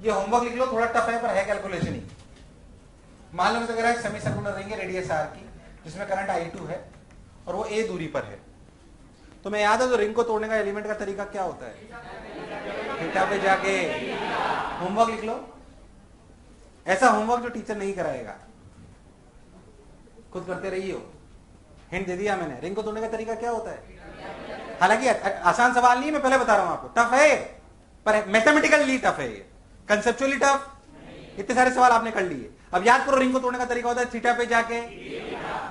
ये होमवर्क लिख लो, थोड़ा टफ है पर है कैलकुलेशन ही। मान लो अगर एक सेमी सर्कुलर रिंग है रेडियस आर की, जिसमें करंट I2 है और वो a दूरी पर है, तो मैं याद है तो रिंग को तोड़ने का एलिमेंट का तरीका क्या होता है? थीटा पे जाके होमवर्क लिख लो। ऐसा होमवर्क जो टीचर नहीं कराएगा, खुद करते रही हो। हिंट दे दिया मैंने। रिंग को तोड़ने का तरीका क्या होता है? हालांकि आसान सवाल नहीं है, मैं पहले बता रहा हूं आपको, टफ है पर मैथमेटिकली टफ है, ये कंसेप्चुअली टफ। इतने सारे सवाल आपने कर लिए। अब याद करो, रिंग को तोड़ने का तरीका होता है थीटा पे जाके,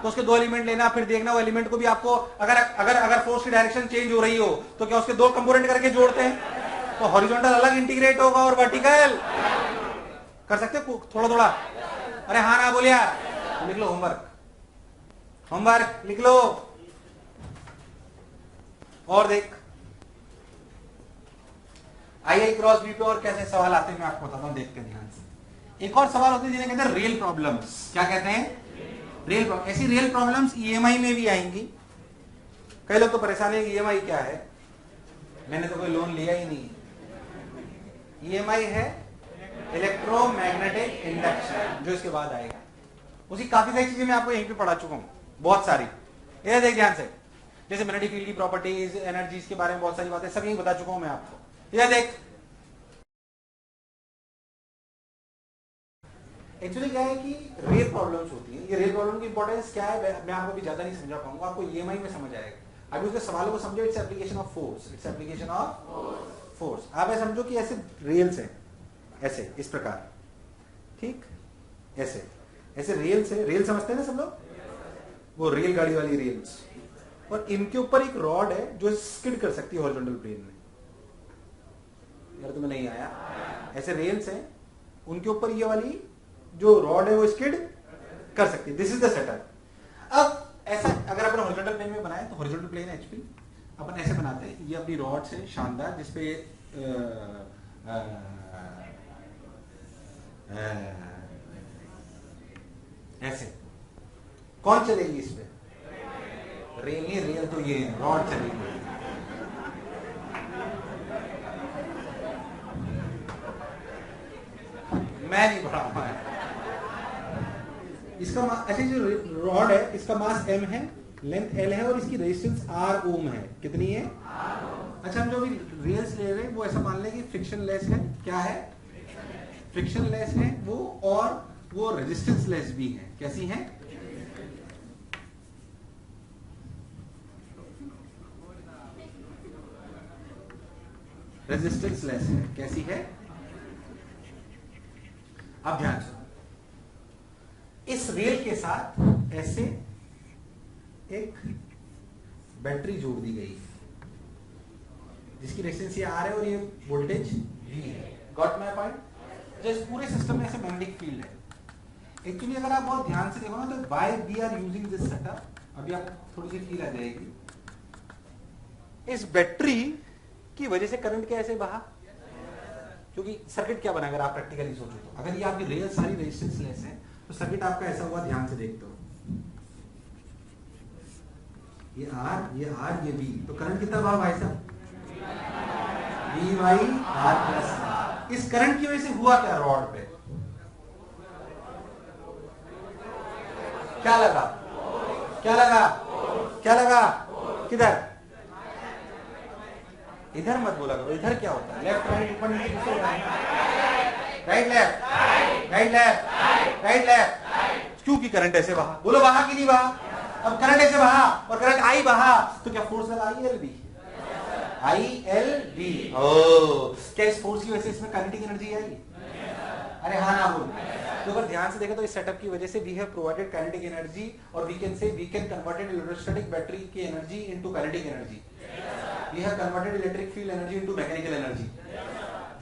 तो उसके दो एलिमेंट लेना, फिर देखना वो एलिमेंट को भी आपको, अगर फोर्स की डायरेक्शन चेंज हो रही हो तो क्या उसके दो कंपोनेंट करके जोड़ते हैं? तो हॉरिजॉन्टल अलग इंटीग्रेट होगा और वर्टिकल कर सकते हो थोड़ा थोड़ा। अरे हाँ ना बोलिए यार। लिख लो होमवर्क लिख लो। और देख आई क्रॉस बी पे और कैसे सवाल आते हैं मैं आपको बताता हूं, देखते हैं ध्यान से। एक और सवाल होते हैं जिन्हें कहते हैं रियल प्रॉब्लम्स। क्या कहते हैं? Real problem. ऐसी रियल प्रॉब्लम्स ईएमआई में भी आएंगी। कई लोग तो परेशान है ईएमआई क्या है, मैंने तो कोई लोन लिया ही नहीं। ईएमआई है इलेक्ट्रोमैग्नेटिक इंडक्शन, जो इसके बाद आएगा। उसी काफी सारी चीजें मैं आपको यहीं पे पढ़ा चुका हूं, बहुत सारी। ये देख ध्यान से, जैसे मैग्नेटिक फील्ड की प्रॉपर्टीज, एनर्जीज के बारे में बहुत सारी बातें सब यहीं बता चुका हूं मैं आपको। ये देख एक्चुअली क्या है कि रियल प्रॉब्लम्स होती हैं। ये रियल प्रॉब्लम की इंपॉर्टेंस क्या है मैं आपको भी ज्यादा नहीं समझा पाऊंगा, आपको ईएमआई में समझ आएगा। अभी उसके सवालों को समझो, its application of force, its application of force. आप ऐसे समझो कि ऐसे रेल्स हैं, ऐसे इस प्रकार, ठीक, ऐसे ऐसे रेल्स है। रेल समझते हैं ना सब लोग, वो रेल गाड़ी वाली रेल्स, और इनके ऊपर एक रॉड है जो स्किड कर सकती है हॉरिजॉन्टल प्लेन में। यार तुम्हें नहीं आया? ऐसे रेल्स हैं, उनके ऊपर ये वाली जो रॉड है वो स्किड कर सकती है। This is the setup. अब ऐसा अगर अपन हॉरिजॉन्टल प्लेन में बनाए तो हॉरिजॉन्टल प्लेन एचपी अपन ऐसे बनाते हैं, ये अपनी रॉड से शानदार, जिसपे ऐसे कौन चलेगी इस पे? रेल नहीं, रेल तो ये रॉड चलेगी। मैं नहीं पढ़ा हुआ है इसका। ऐसे जो रॉड है इसका मास m है, लेंथ l है और इसकी रेजिस्टेंस r ओम है। कितनी है? अच्छा, हम जो भी रेल्स ले रहे हैं वो ऐसा मान लें कि फ्रिक्शन लेस है। क्या है? फ्रिक्शन लेस है वो, और वो रेजिस्टेंस लेस भी है। कैसी है? रेजिस्टेंस लेस है। कैसी है? अब ध्यान से, इस रेल के साथ ऐसे एक बैटरी जोड़ दी गई जिसकी रेजिस्टेंस ये आर है और ये वोल्टेज वी है। Got my point? जो इस पूरे सिस्टम में ऐसे मैग्नेटिक फील्ड है। एक्चुअली अगर आप बहुत ध्यान से देखो ना तो why we are using this setup, अभी आपको थोड़ी सी फील आ जाएगी। इस बैटरी की वजह से करंट कैसे बहा? क्योंकि सर्किट क्या बना, अगर आप प्रैक्टिकली सोचो तो, अगर ये आपकी रेल सारी रेजिस्टेंस लेस है तो सर्किट आपका ऐसा हुआ। ध्यान से देखते हो, ये आर, ये बी, तो करंट कितना बहा भाई साहब? V by R plus R. इस करंट की वजह से हुआ क्या? रॉड पे क्या लगा? क्या लगा? क्या लगा? किधर? इधर मत बोला करो, इधर क्या होता है? लेफ्ट राइट ऊपर नीचे किससे होता है? Right left, right left, right left. क्योंकि करंट ऐसे बहा। बोलो बहा कि नहीं बहा? अब करंट ऐसे बहा और करंट आई बहा तो क्या फोर्स लगा? I L B. क्या इस फोर्स की वजह से इसमें काइनेटिक एनर्जी आई? अरे हाँ ना बोल। तो अगर ध्यान से देखें तो इस सेटअप की वजह से we have provided kinetic energy, और we can converted electrostatic battery की energy into kinetic energy. We have converted electric field energy into mechanical energy,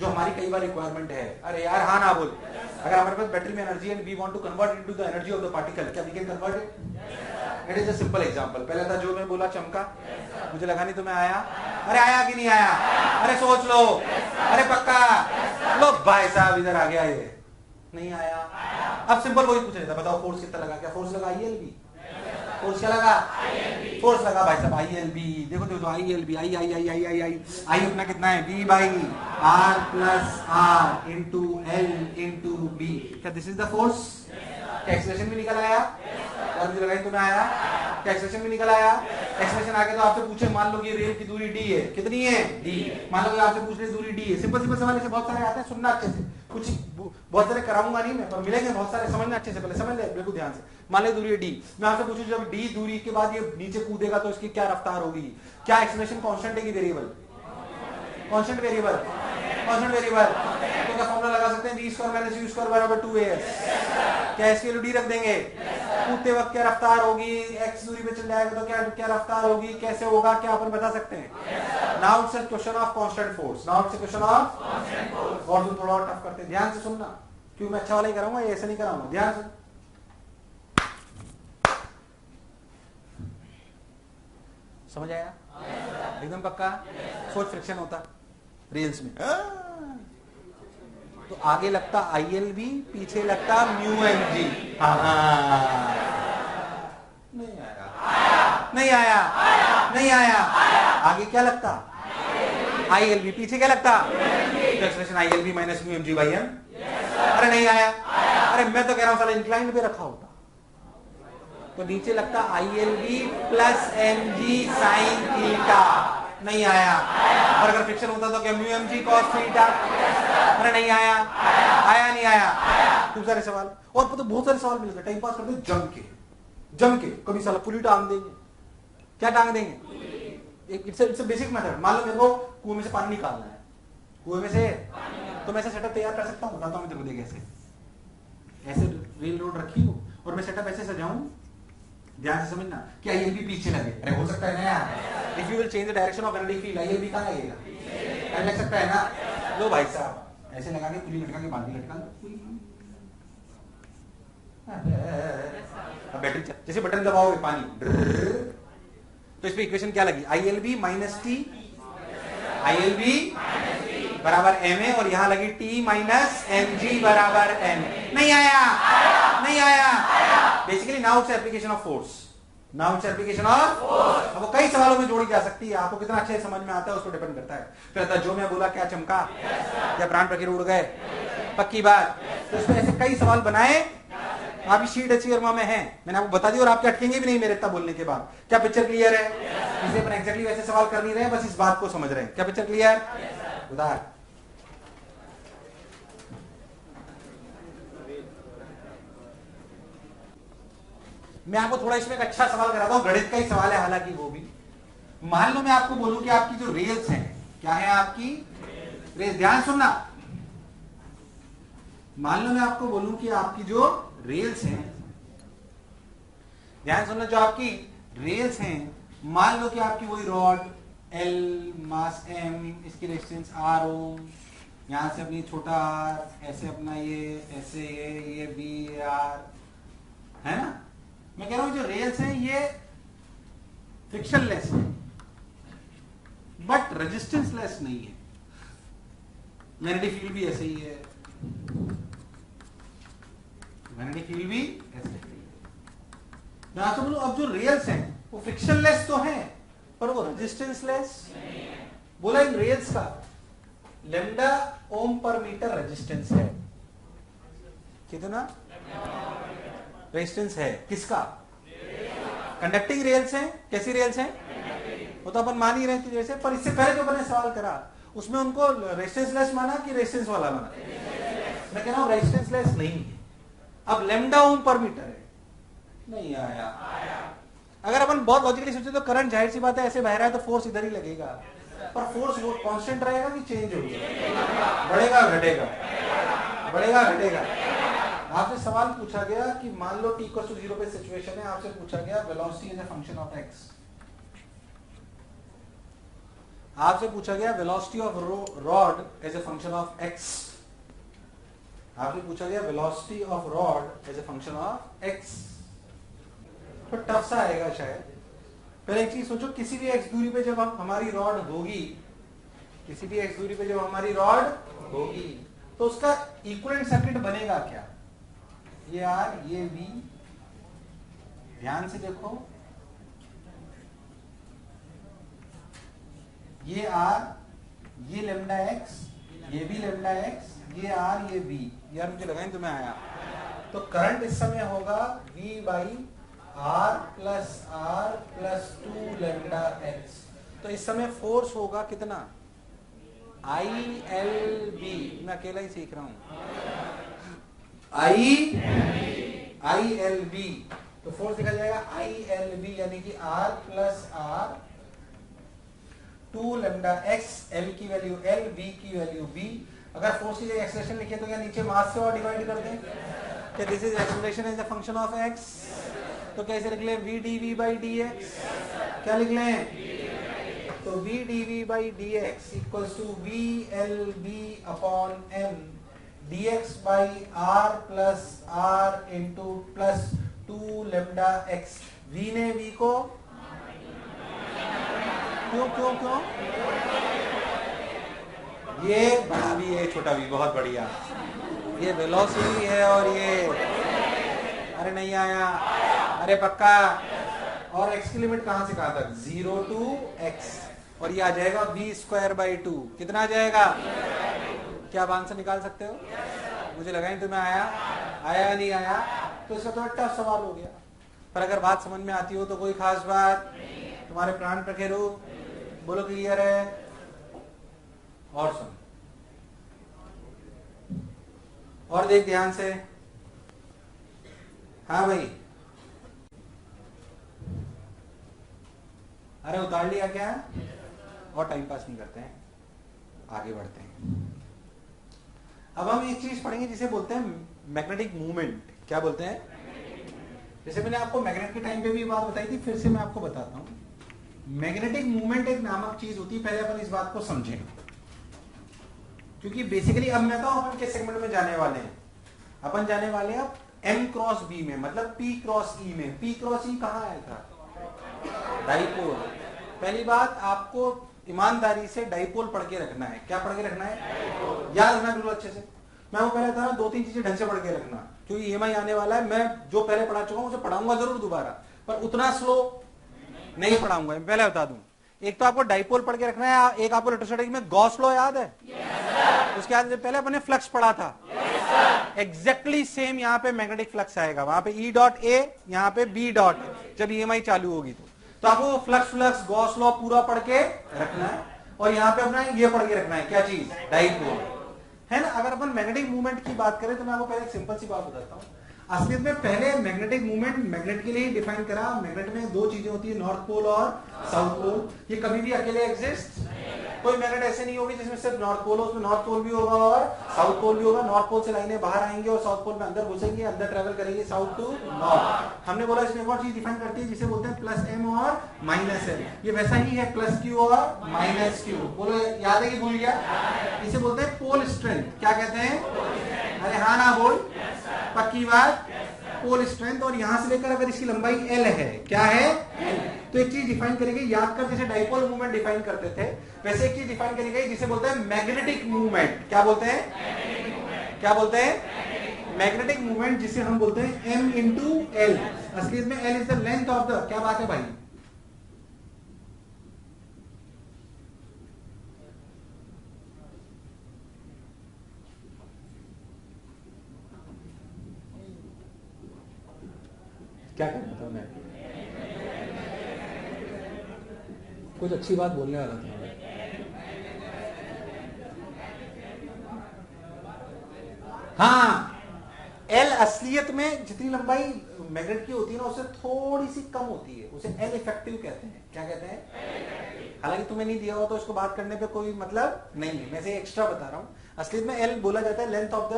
जो हमारी कई बार रिक्वायरमेंट है। अरे यार हाँ ना बोल। अगर हमारे पास बैटरी में energy and we want to convert into the energy of the particle, क्या we can convert it? It is a simple example. पहला था जो मैं बोला चमका, मुझे लगा नहीं तुम्हें आया। अरे आया कि नहीं आया? अरे सोच लो। अरे पक्का? लो भाई साहब इधर आ गया, ये नहीं आया। अब सिंपल वही पूछ रहा था, बताओ फोर्स कितना लगा? क्या फोर्स लगा? I L B. फोर्स क्या लगा? फोर्स लगा भाई साहब ILB। देखो देखो ILB आई आई आई आई आई आई आई अपना कितना है? B by R plus R into L into B। क्या दिस इज द फोर्स? क्या एक्सप्रेशन भी निकल आया? और मुझे लगाई तो ना आया? क्या एक्सप्रेशन भी निकल आया? एक्सप्रेशन आके तो आपसे पूछे, मान लो कि रेल की दूरी D है, कितनी है? D। मान लो कि आपसे पूछ रहे दूरी D है। सिंपल सिंपल सवाल ऐसे बहुत सारे आते हैं, सुनना अच्छे से। कुछ बहुत सारे कराऊंगा नहीं मैं, पर मिलेंगे बहुत सारे, समझना अच्छे से, पहले समझ ले बिल्कुल ध्यान से। मान ले दूरी है D, मैं आपसे पूछूं जब D दूरी के बाद ये नीचे कूदेगा तो इसकी क्या रफ्तार होगी? क्या एक्सप्रेशन कांस्टेंट है कि variable? Constant variable, constant variable. तो क्या फॉर्मूला लगा सकते हैं? v square minus u square बराबर 2as। क्या इसकी वैल्यू D रख देंगे? कूदते वक्त क्या रफ्तार होगी? x दूरी पे चल जाएगा तो क्या क्या रफ्तार होगी? कैसे होगा? क्या अपन बता सकते हैं? Now it's a question of constant force. Now it's a question of constant force. और तुम थोड़ा और टफ करते हैं, ध्यान से सुनना, क्यों मैं अच्छा वाला ही कराऊंगा, ये ऐसे नहीं कराऊंगा, ध्यान से। समझ आया? एकदम पक्का? सोच फ्रिक्शन होता रेल्स में, तो आगे लगता ILB, पीछे लगता μmg। नहीं आया, नहीं आया, नहीं आया। आगे क्या लगता? ILB, पीछे क्या लगता? Expression ILB minus μmg/m। अरे नहीं आया। अरे मैं तो कह रहा हूं साला इंक्लाइन पे रखा होता तो नीचे लगता ILB plus mg sine theta. नहीं आया। और अगर फ्रिक्शन होता तो क्या μmg cos थीटा? अरे नहीं आया। आया नहीं आया? खूब सारे सवाल, और तो बहुत सारे सवाल मिलते, टाइम पास करते जम के, जम के। कभी साला पुली टांग देंगे। क्या टांग देंगे? It's a basic method. मान लो मेरे को कुएं में से पानी निकालना है, कुएं में से, तो मैं ऐसे सेटअप तैयार कर सकता हूँ, बताता हूँ मैं तेरे को, देख ऐसे रेल रोड रखी हो और मैं सेटअप ऐसे सजाऊं, ध्यान से समझना, कि ILB पीछे लगे। अरे हो सकता है ना यार, if you will change the direction of magnetic field ILB कहां लगेगा? लग सकता है ना। लो भाई साहब ऐसे लगा के पुली लटका के बांधी लटका लो, अब बैटरी जैसे बटन दबाओगे पानी, तो इसमें इक्वेशन क्या लगी? ILB माइनस T, ILB बराबर MA, और यहां लगी T माइनस mg बराबर M। नहीं आया, नहीं आया। Basically now its application of force, now its application of force. अब वो कई सवालों में जोड़ी जा सकती है, आपको कितना अच्छे समझ में आता है उस पर डिपेंड करता है। फिर जो मैं बोला क्या चमका, क्या प्राण प्रकीर उड़ गए, पक्की बात। तो इसमें ऐसे कई सवाल बनाए, आपकी शीट अच्छी वर्मा में है, मैंने आपको बता दी, और आपके अटकेंगे भी नहीं मेरे इतना बोलने के बाद। क्या पिक्चर क्लियर है? इसे अपन एग्जैक्टली वैसे सवाल कर नहीं रहे, बस इस बात को समझ रहे हैं। क्या पिक्चर क्लियर? उदाहरण मैं आपको थोड़ा इसमें एक अच्छा सवाल कराता हूं, गणित का ही सवाल है हालांकि वो भी। मान लो मैं आपको बोलूं कि आपकी जो रेल्स हैं, क्या है आपकी रेल्स, ध्यान सुनना। मान लो मैं आपको बोलूं कि आपकी जो रेल्स हैं, ध्यान सुनना, जो आपकी रेल्स हैं, मान लो कि आपकी वही रॉड L, मास M, इसकी रेजिस्टेंस R ओम, यहां से अपनी छोटा r, ऐसे अपना ये, ऐसे ये B R है ना। मैं कह रहा हूं जो रेल्स हैं ये फ्रिक्शन लेस है, बट रेजिस्टेंस लेस नहीं है। मैग्नेटिक फील्ड भी ऐसे ही है, मैग्नेटिक फील्ड भी ऐसे ही है। मैं आपसे बोलूं अब जो रेल्स हैं वो फ्रिक्शन लेस तो है, पर वो रेजिस्टेंस लेस नहीं है। बोला इन रेल्स का लैम्डा ओम पर मीटर रेजिस्टेंस है, कितना रेजिस्टेंस है? किसका? कंडक्टिंग रेल्स हैं। कैसी रेल्स हैं? वो तो अपन मान ही रहे थे जैसे, पर इससे पहले जो मैंने सवाल करा उसमें उनको रेजिस्टेंस लेस माना कि रेजिस्टेंस वाला माना? मैं कह रहा हूं रेजिस्टेंस लेस नहीं है। अब लैम्डा ओम पर मीटर है, नहीं आया। अगर अपन बहुत लॉजिकली सोचे तो करंट जाहिर सी बात है ऐसे बह रहा है तो फोर्स इधर ही लगेगा, पर फोर्स वो कांस्टेंट रहेगा कि चेंज होगा? बढ़ेगा घटेगा, बढ़ेगा घटेगा। आपसे सवाल पूछा गया कि मान लो t = 0 पे सिचुएशन है, आपसे पूछा गया velocity is a function of x, आपसे पूछा गया velocity of rod as a function of x, आपसे पूछा गया velocity of rod as a function of x। तो टफ सा आएगा शायद। पहले एक चीज सोचो, किसी भी x दूरी पे जब हमारी रॉड होगी, किसी भी x दूरी पे जब हमारी रॉड होगी तो उसका इक्विवेलेंट सर्किट बनेगा क्या? ये R, ये V, ध्यान से देखो, ये आर, ये लेमडा एक्स, ये भी लेमडा एक्स, ये आर, ये बी, यार मुझे लगा तो मैं आया। तो करंट इस समय होगा V by R plus 2 lambda X. तो इस समय फोर्स होगा कितना? ILB। मैं अकेला ही सीख रहा हूं। ILB। तो फोर्स लिखा जाएगा ILB, यानी कि R plus R 2 lambda X, L की वैल्यू L, B की वैल्यू B। अगर फोर्स की जगह एक्सेलरेशन लिखे तो क्या नीचे मास से और डिवाइड कर दें? क्या this is acceleration as a function of x? तो कैसे लिख लें? V dV by dx। क्या लिख लें? तो V dV by dx equals to VLB upon m dx by r plus r into plus 2 lambda x। V ने V को क्यों क्यों क्यों? ये बड़ा भी है, छोटा भी, बहुत बढ़िया। ये वेलोसिटी है और ये, अरे नहीं आया, अरे पक्का। और x की लिमिट कहां से कहां तक? 0 to x। और ये आ जाएगा v स्क्वायर बाई 2। कितना आ जाएगा? क्या आप आंसर निकाल सकते हो? मुझे लगा नहीं तुम्हें आया नहीं आया, तो इसका थोड़ा टफ सवाल हो गया। पर अगर बात समझ में आती हो तो कोई खास बात, तुम्हारे प्राण प्रखेरु, बोलो क्लियर है। और सुन, और देख ध्यान से। हाँ भाई, अरे उतार लिया क्या? और टाइम पास नहीं करते हैं, आगे बढ़ते हैं। अब हम एक चीज पढ़ेंगे जिसे बोलते हैं मैग्नेटिक मूवमेंट। क्या बोलते हैं? जैसे मैंने आपको मैग्नेट के टाइम पे भी बात बताई थी, फिर से मैं आपको बताता हूं। मैग्नेटिक मूवमेंट एक नामक चीज होती है, पहले अपन इस बात को समझें, क्योंकि बेसिकली अब मैं तो अपन के सेगमेंट में जाने वाले हैं। अपन जाने वाले हैं M क्रॉस B में, मतलब P क्रॉस E में। P क्रॉस E कहाँ आया था? डाइपोल। पहली बात, आपको ईमानदारी से डाइपोल पढ़ के रखना है। क्या पढ़ के रखना है? याद रखना बिल्कुल अच्छे से। मैं वो पहले था 2-3 चीजें ढंग से पढ़ के रखना, क्योंकि EMI आने वाला है। मैं जो पहले पढ़ा चुका हूं उसे पढ़ाऊंगा जरूर दोबारा, पर उतना स्लो नहीं पढ़ाऊंगा। मैं पहले बता दूं, एक तो आपको डाइपोल पढ़ के रखना है, एक आपको इलेक्ट्रोस्टैटिक में गॉस लॉ याद है? उसके बाद पहले अपने फ्लक्स पढ़ा था। एग्जैक्टली सेम यहाँ पे मैग्नेटिक फ्लक्स आएगा, वहां पे E डॉट A, यहाँ पे B डॉट, जब EMI चालू होगी तो आपको फ्लक्स गॉस लॉ पूरा पढ़ के रखना है। और यहाँ पे अपना ये पढ़ के रखना है, क्या चीज? डाइपोल, है ना। अगर अपन मैग्नेटिक मूवमेंट की बात करें तो मैं आपको पहले एक सिंपल सी बात बताता हूँ। असलियत में पहले मैग्नेटिक मूवमेंट मैग्नेट के लिए ही डिफाइन करा। मैग्नेट में 2 चीजें होती है, नॉर्थ पोल और साउथ पोल। ये कभी भी अकेले एग्जिस्ट, कोई मैग्नेट ऐसे नहीं होगी जिसमें सिर्फ नॉर्थ पोल हो, उसमें नॉर्थ पोल भी होगा और साउथ पोल भी होगा। नॉर्थ पोल से लाइनें बाहर आएंगी और साउथ पोल में अंदर घुसेंगी, अंदर ट्रेवल करेंगी साउथ टू नॉर्थ। हमने बोला इसमें एक और चीज डिफाइन करती है जिसे बोलते हैं प्लस M और माइनस M। ये वैसा ही है, प्लस Q और माइनस Q। बोलो याद है कि भूल गया? इसे बोलते हैं पोल स्ट्रेंथ। क्या कहते हैं? अरे हाँ ना बोल, पक्की बात, पोल स्ट्रेंथ। और यहां से लेकर अगर इसकी लंबाई L है, क्या है? तो एक चीज डिफाइन करेंगे, याद कर, जैसे डाइपोल मूवमेंट डिफाइन करते थे वैसे एक चीज डिफाइन करेंगे जिसे बोलते हैं मैग्नेटिक मूवमेंट। क्या बोलते हैं? क्या बोलते हैं? मैग्नेटिक मूवमेंट, जिसे हम बोलते हैं M इंटू L। असलियत में L is the length of the, क्या बात है भाई? क्या करना था मैं? कुछ अच्छी बात बोलने वाला था। हाँ, L असलियत में जितनी लंबाई मैग्नेट की होती है ना, उससे थोड़ी सी कम होती है, उसे L इफेक्टिव कहते हैं। क्या कहते हैं? हालांकि तुम्हें नहीं दिया हुआ तो उसको बात करने पे कोई मतलब नहीं है, मैं से एक्स्ट्रा बता रहा हूँ। असलियत में L बोला जाता है लेंथ ऑफ द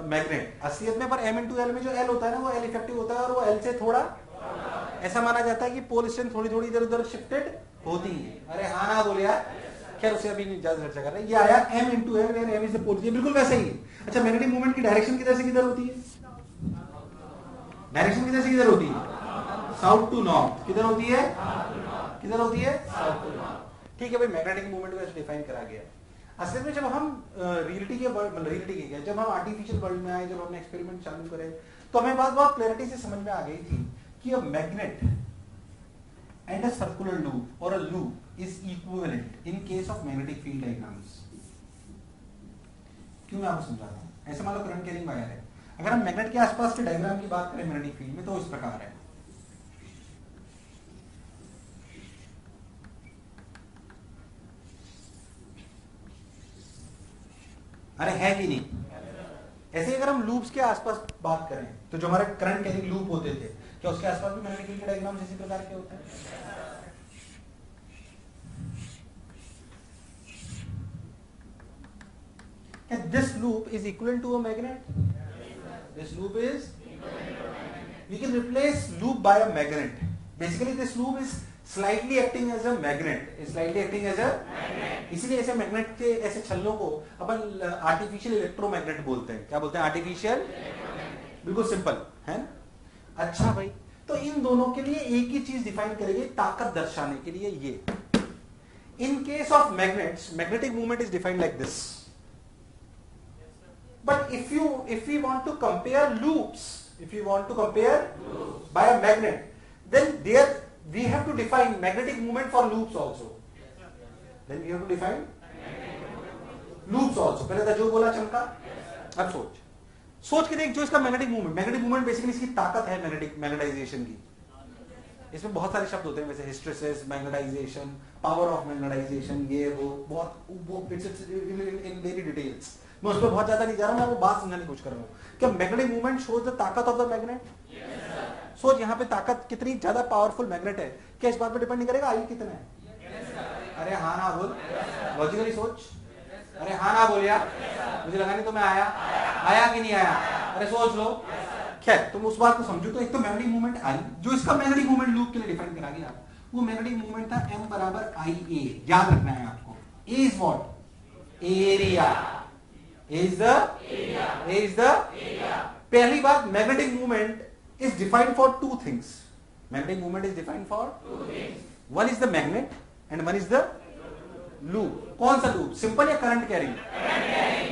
मैग्नेट असलियत में, पर M इंटू L में जो L होता है ना, वो L इफेक्टिव होता है और वो L से थोड़ा ऐसा माना जाता है कि पोल स्ट्रेंथ थोड़ी थोड़ी इधर उधर शिफ्टेड होती है। अरे हाँ ना बोल यार, खैर उसे अभी ज्यादा चर्चा कर रहे हैं। ये आया M into L, where M is the pole, ये बिल्कुल वैसा ही है। अच्छा, मैग्नेटिक मूवमेंट की डायरेक्शन किधर से किधर होती है? डायरेक्शन किधर से किधर होती है? South to north. किधर होती है? किधर होती है? South to north. ठीक है भाई, मैग्नेटिक मूवमेंट को ऐसे डिफाइन करा गया। असल में जब हम रियलिटी के वर्ल्ड, रियलिटी के जब हम आर्टिफिशियल वर्ल्ड में आए, जब हमने एक्सपेरिमेंट चालू करे, तो हमें बात बहुत क्लैरिटी से समझ में आ गई थी कि a magnet and a circular loop और a loop is equivalent in case of magnetic field diagrams. क्यों मैं आपको समझाता हूं। ऐसे मान लो करंट कैरिंग वायर है, अगर हम मैग्नेट के आसपास के डायग्राम की बात करें मैग्नेटिक फील्ड में तो इस प्रकार है। अरे है कि नहीं? ऐसे अगर हम लूप्स के आसपास बात करें तो जो हमारे करंट कैरिंग लूप होते थे, क्या उसके आसपास भी मैग्नेटिक फील्ड के डायग्राम इसी प्रकार के होते हैं? क्या this loop is equal to a magnet? This loop is, we can replace loop by a magnet. Basically this loop is slightly acting as a magnet. Is slightly acting as a magnet. इसीलिए ऐसे magnet के ऐसे छल्लों को अपन artificial electromagnet बोलते हैं। क्या बोलते हैं? आर्टिफिशियल। बिल्कुल सिंपल है ना? अच्छा भाई, तो इन दोनों के लिए एक ही चीज डिफाइन करेंगे ताकत दर्शाने के लिए, ये इन case of magnets magnetic movement is defined like this. But if we want to compare loops, if you want to compare by a magnet, then there we have to define magnetic moment for loops also. Then we have to define loops also. पहले था जो बोला चमका, अब सोच के देख जो इसका मैग्नेटिक मूवमेंट बेसिकली इसकी ताकत है मैग्नेटाइजेशन की। इसमें बहुत सारे शब्द होते हैं वैसे, hysteresis, magnetization, power of magnetization, ये वो बहुत इट्स इन वेरी डिटेल्स। मैं उस पर बहुत ज्यादा नहीं जा रहा, मैं वो बात समझाने की कोशिश कर रहा हूँ। क्या मैग्नेटिक मूवमेंट शोज द ताकत ऑफ द मैग्नेट? सोच यहाँ पे ताकत कितनी ज्यादा पावरफुल मैग्नेट है, क्या इस बात पर डिपेंड नहीं करेगा आई कितना है? अरे हाँ ना बोल, लॉजिकली सोच। अरे हाँ ना बोल यार, मुझे लगा नहीं तो मैं आया कि नहीं आया? अरे सोच लो। खैर तुम उस बात को समझो। तो एक तो मैग्नेटिक मूवमेंट आई, जो इसका मैग्नेटिक मूवमेंट लूप के लिए डिफाइन करा गया, वो मैग्नेटिक मूवमेंट था m बराबर I A। याद रखना है आपको। A is what? Area. A is the पहली बात, magnetic movement is defined for two things. Magnetic movement is defined for two things. One is the magnet and one is the loop. कौन सा loop? Simple या current carrying?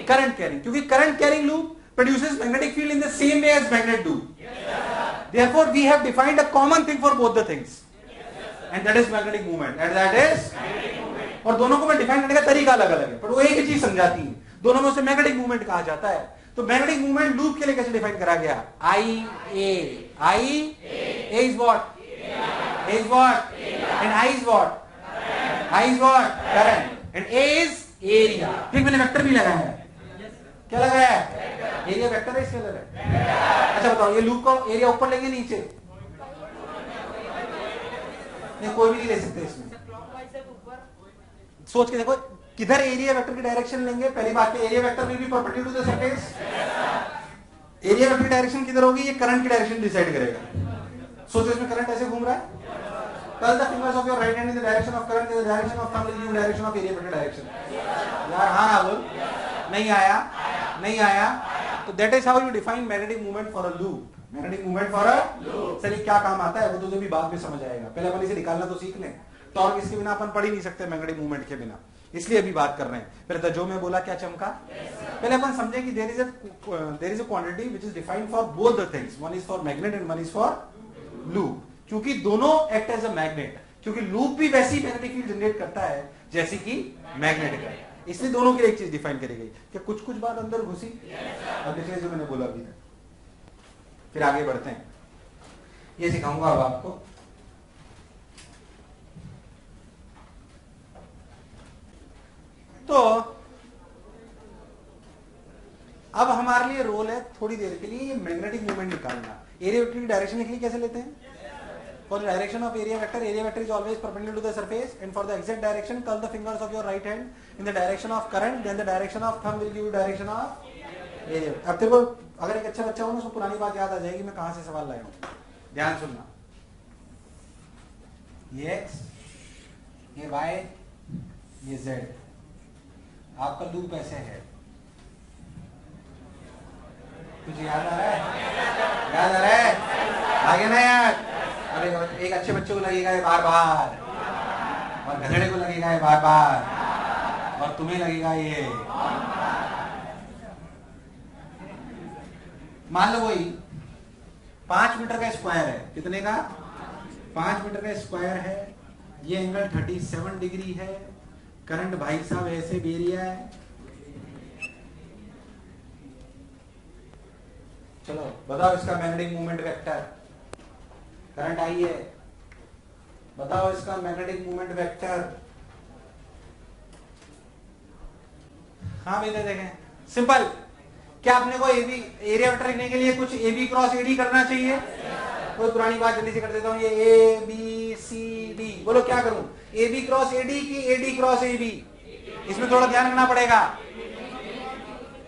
Current carrying, क्योंकि current carrying loop produces magnetic field in the same way as magnet do. Therefore we have defined a common thing for both the things, and that is magnetic movement. And that is और दोनों को मैं define करने का तरीका अलग अलग है, पर वो एक ही चीज समझाती है। दोनों में उसे मैग्नेटिक मूवमेंट कहा जाता है। तो मैग्नेटिक मूवमेंट लूप के लिए कैसे डिफाइन करा गया? I A is what? A is what? And I is what? I is what? Current. And A is area. ठीक, मैंने वेक्टर भी लगाया है। क्या लगाया है? एरिया वेक्टर है, स्केलर है। अच्छा बताओ, ये लूप का एरिया ऊपर लेंगे नीचे? नहीं, कोई भी नहीं ले सकते इसमें। सोच के देखो किधर एरिया वेक्टर की डायरेक्शन लेंगे। पहली बात, area vector will be perpendicular to the surface. Area vector की डायरेक्शन किधर होगी? ये करंट की डायरेक्शन डिसाइड करेगा। सोचो इसमें करंट ऐसे घूम रहा है। Curl the fingers of your right hand in the direction of current, in the direction of thumb will give you direction of area vector direction. यार हाँ ना बोल, नहीं आया। तो that is how you define magnetic moment for a loop. Magnetic moment for a loop. Sir ये क्या काम आता है वो तो भी बाद में समझ आएगा, पहले अपन इसे निकालना तो सीख लें। टॉर्क इसके बिना अपन पढ़ ही नहीं सकते मैग्नेटिक मूवमेंट के बिना, इसलिए अभी बात कर रहे हैं। पहले तो जो मैं बोला क्या चमका, पहले अपन समझे कि there is a quantity which is defined for both the things. One is for magnet and one is for loop. क्योंकि दोनों एक्ट एज अ मैग्नेट, क्योंकि लूप भी वैसी मैग्नेटिक फील्ड जनरेट करता है जैसे कि मैग्नेट का, इसलिए दोनों के लिए एक चीज डिफाइन करी गई। क्या कुछ बात अंदर घुसी? अब देखिए जो मैंने बोला अभी, फिर आगे बढ़ते हैं। ये सिखाऊंगा अब आपको। तो अब हमारे लिए रोल है थोड़ी देर के लिए ये मैग्नेटिक मूवमेंट निकालना। एरिया वेक्टर की डायरेक्शन लिखने कैसे लेते हैं? For the direction of area vector is always perpendicular to the surface, and for the exact direction, curl the fingers of your right hand in the direction of current, then the direction of thumb will give you direction of area. अब तेरे को अगर एक अच्छा बच्चा हो ना, उसको पुरानी बात याद आ जाएगी मैं कहां से सवाल लाया हूं। ध्यान सुनना, ये x, ये y, ये z, आपका लूप ऐसे है। तुझे याद आ रहा है? आगे ना यार। अरे एक अच्छे बच्चे को लगेगा ये बार बार, और गधेड़े को लगेगा ये बार बार, और तुम्हें लगेगा ये। मान लो वही 5 मीटर का स्क्वायर है, कितने का? 5 मीटर का स्क्वायर है। ये एंगल 37 डिग्री है। करंट भाई साहब ऐसे दे रहा है। चलो बताओ इसका magnetic movement vector. Current I है, बताओ इसका मैग्नेटिक मूवमेंट वेक्टर। हाँ भैया देखें, सिंपल। क्या अपने को एबी एरिया वेक्टर लिखने के लिए कुछ एबी क्रॉस एडी करना चाहिए? कोई पुरानी बात जल्दी से कर देता हूं, ये ए बी सी डी, बोलो क्या करूं? एबी क्रॉस एडी की एडी क्रॉस एबी? इसमें थोड़ा ध्यान रखना पड़ेगा।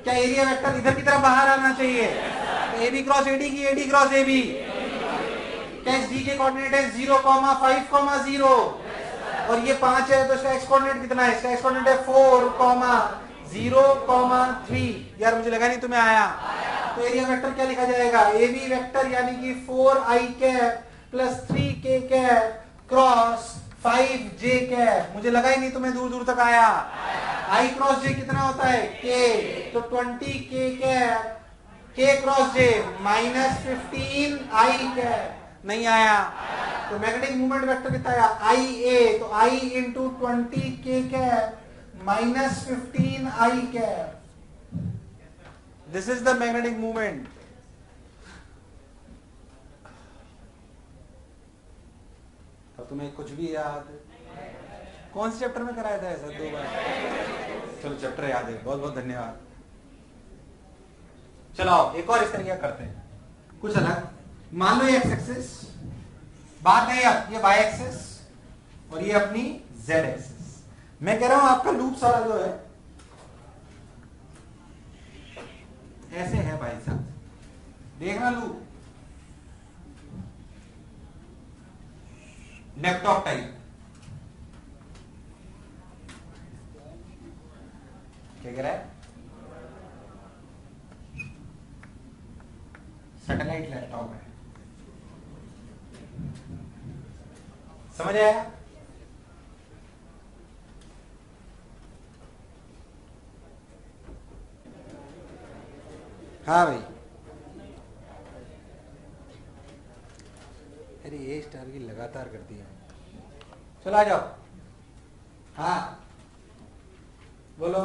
क्या एरिया वेक्टर इधर की तरफ बाहर आना चाहिए? तो एबी क्रॉस एडी की एडी क्रॉस एबी। क्या इस डी के कोऑर्डिनेट है 0, 5, 0 और ये 5 है, तो इसका एक्स कोऑर्डिनेट कितना है? इसका एक्स कोऑर्डिनेट है 4, 0, 3। यार मुझे लगा नहीं तुम्हें आया। तो एरिया वेक्टर क्या लिखा जाएगा? एबी वेक्टर यानी कि 4i cap plus 3k cap cross 5j cap. मुझे लगा ही नहीं तुम्हें दूर दूर तक आया। i क्रॉस j कितना होता है? k, तो 20k cap k cross j minus 15i cap. नहीं आया। तो मैग्नेटिक मूवमेंट वेक्टर कितना आया? IA, तो I into 20k cap minus 15i cap. This is the magnetic movement. अब तुम्हें कुछ भी याद? कौन से चैप्टर में कराया था ऐसा? 2 बार। चलो चैप्टर याद है, बहुत बहुत धन्यवाद। चलो एक और इस तरीके करते हैं, कुछ अलग। मान लो ये एक्स एक्सिस, बात है अब ये वाई एक्सिस और ये अपनी जेड एक्सिस। मैं कह रहा हूं आपका लूप सारा जो है ऐसे है भाई साहब, देखना लूप लैपटॉप टाइप। क्या कह रहा है? सैटेलाइट लैपटॉप है। समझ आया? हाँ भाई। अरे ये स्टार की लगातार करती है। चलो आ जाओ। हाँ बोलो